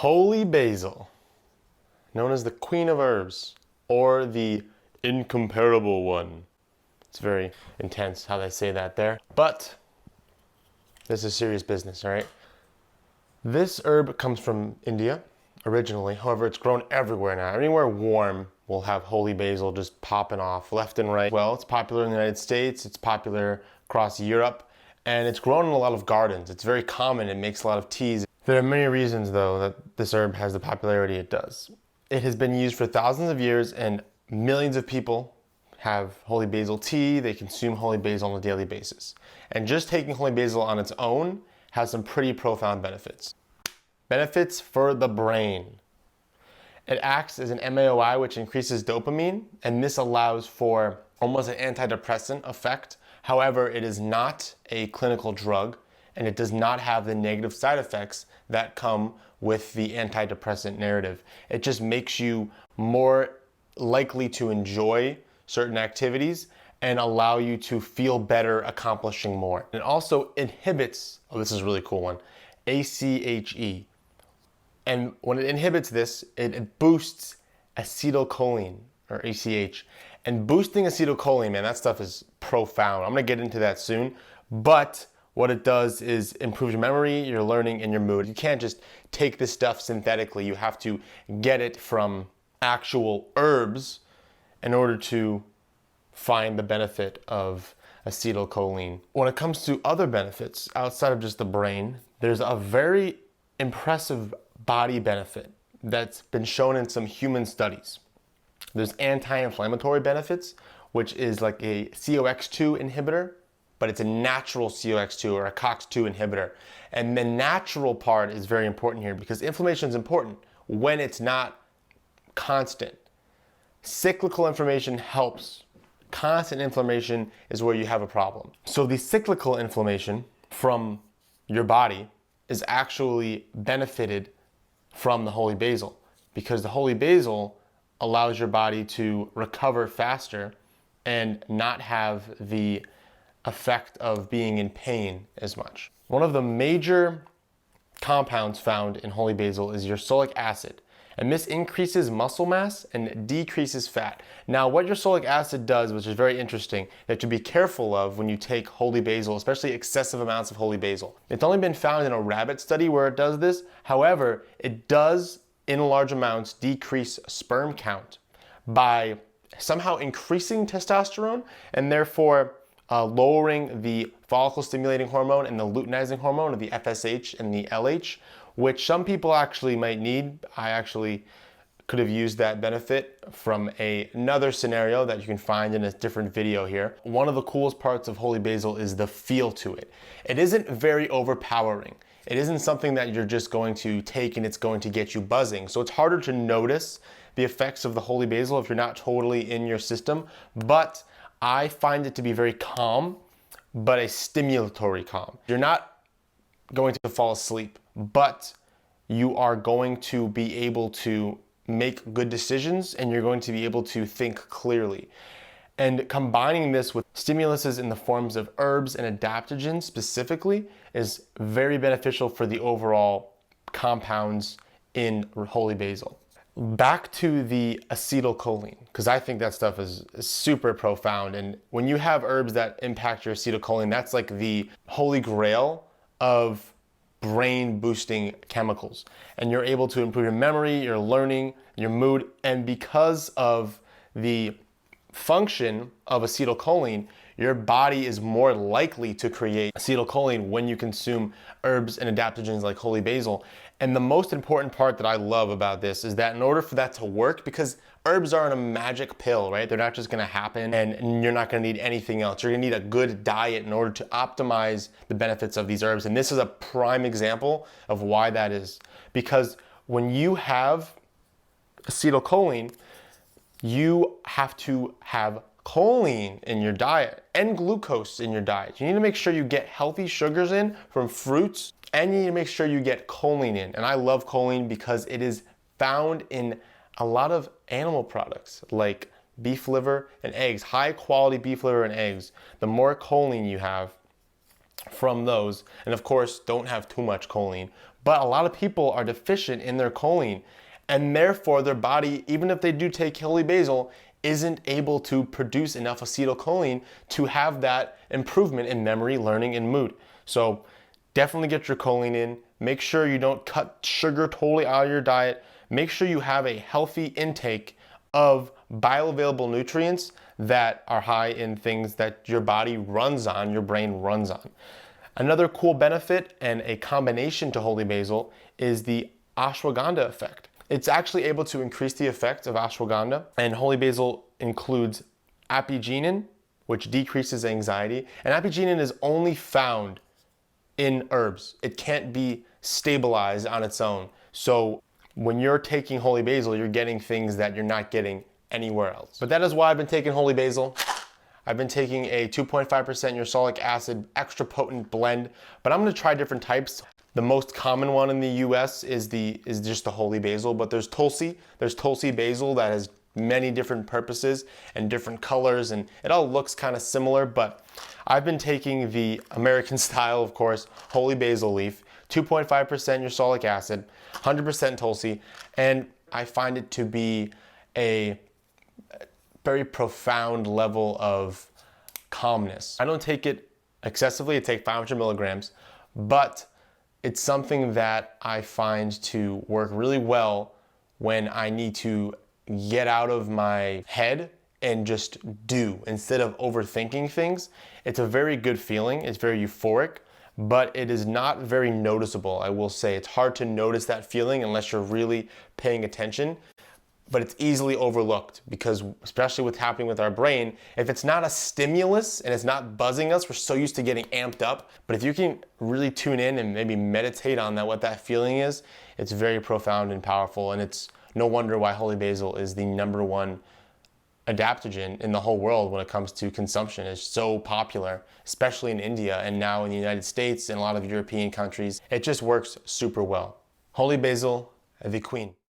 Holy basil, known as the queen of herbs, or the incomparable one. It's very intense how they say that there, but this is serious business, all right? This herb comes from India originally. However, it's grown everywhere now. Anywhere warm will have holy basil just popping off left and right. Well, it's popular in the United States. It's popular across Europe, and it's grown in a lot of gardens. It's very common. It makes a lot of teas. There are many reasons, though, that this herb has the popularity it does. It has been used for thousands of years, and millions of people have holy basil tea. They consume holy basil on a daily basis. And just taking holy basil on its own has some pretty profound benefits. Benefits for the brain. It acts as an MAOI, which increases dopamine, and this allows for almost an antidepressant effect. However, it is not a clinical drug, and it does not have the negative side effects that come with the antidepressant narrative. It just makes you more likely to enjoy certain activities and allow you to feel better accomplishing more. It also inhibits, oh, this is a really cool one, ACHE. And when it inhibits this, it boosts acetylcholine, or ACH. And boosting acetylcholine, man, that stuff is profound. I'm gonna get into that soon. But what it does is improve your memory, your learning, and your mood. You can't just take this stuff synthetically. You have to get it from actual herbs in order to find the benefit of acetylcholine. When it comes to other benefits outside of just the brain, there's a very impressive body benefit that's been shown in some human studies. There's anti-inflammatory benefits, which is like a COX-2 inhibitor, but it's a natural COX-2 or a COX-2 inhibitor. And the natural part is very important here because inflammation is important when it's not constant. Cyclical inflammation helps. Constant inflammation is where you have a problem. So the cyclical inflammation from your body is actually benefited from the holy basil because the holy basil allows your body to recover faster and not have the effect of being in pain as much. One of the major compounds found in holy basil is ursolic acid, and this increases muscle mass and decreases fat. Now, what ursolic acid does, which is very interesting, that you be careful of when you take holy basil, especially excessive amounts of holy basil. It's only been found in a rabbit study where it does this. However, it does, in large amounts, decrease sperm count by somehow increasing testosterone and therefore lowering the follicle stimulating hormone and the luteinizing hormone, or the FSH and the LH, which some people actually might need. I actually could have used that benefit from another scenario that you can find in a different video here. One of the coolest parts of holy basil is the feel to it. It isn't very overpowering. It isn't something that you're just going to take and it's going to get you buzzing. So it's harder to notice the effects of the holy basil if you're not totally in your system, but I find it to be very calm, but a stimulatory calm. You're not going to fall asleep, but you are going to be able to make good decisions and you're going to be able to think clearly. And combining this with stimuluses in the forms of herbs and adaptogens specifically is very beneficial for the overall compounds in holy basil. Back to the acetylcholine, because I think that stuff is super profound. And when you have herbs that impact your acetylcholine, that's like the holy grail of brain boosting chemicals. And you're able to improve your memory, your learning, your mood. And because of the function of acetylcholine, your body is more likely to create acetylcholine when you consume herbs and adaptogens like holy basil. And the most important part that I love about this is that in order for that to work, because herbs aren't a magic pill, right? They're not just gonna happen and you're not gonna need anything else. You're gonna need a good diet in order to optimize the benefits of these herbs. And this is a prime example of why that is. Because when you have acetylcholine, you have to have choline in your diet and glucose in your diet. You need to make sure you get healthy sugars in from fruits, and you need to make sure you get choline in. And I love choline because it is found in a lot of animal products like beef liver and eggs, high quality beef liver and eggs. The more choline you have from those, and of course don't have too much choline, But a lot of people are deficient in their choline, and therefore their body, even if they do take holy basil, isn't able to produce enough acetylcholine to have that improvement in memory, learning, and mood. So definitely get your choline in. Make sure you don't cut sugar totally out of your diet. Make sure you have a healthy intake of bioavailable nutrients that are high in things that your body runs on, your brain runs on. Another cool benefit and a combination to holy basil is the ashwagandha effect. It's actually able to increase the effect of ashwagandha, and holy basil includes apigenin, which decreases anxiety, and apigenin is only found in herbs. It can't be stabilized on its own. So when you're taking holy basil, you're getting things that you're not getting anywhere else. But that is why I've been taking holy basil. I've been taking a 2.5% ursotic acid extra potent blend, but I'm gonna try different types. The most common one in the US is just the holy basil, but there's Tulsi. There's Tulsi basil that has many different purposes and different colors, and it all looks kind of similar, but I've been taking the American style, of course, holy basil leaf, 2.5% ursotic acid, 100% Tulsi, and I find it to be a very profound level of calmness. I don't take it excessively, I take 500 milligrams, but it's something that I find to work really well when I need to get out of my head and just do instead of overthinking things. It's a very good feeling. It's very euphoric, but it is not very noticeable. I will say it's hard to notice that feeling unless you're really paying attention, but it's easily overlooked because, especially what's happening with our brain, if it's not a stimulus and it's not buzzing us, we're so used to getting amped up. But if you can really tune in and maybe meditate on that, what that feeling is, it's very profound and powerful. And it's no wonder why holy basil is the #1 adaptogen in the whole world when it comes to consumption. It's so popular, especially in India and now in the United States and a lot of European countries. It just works super well. Holy basil, the queen.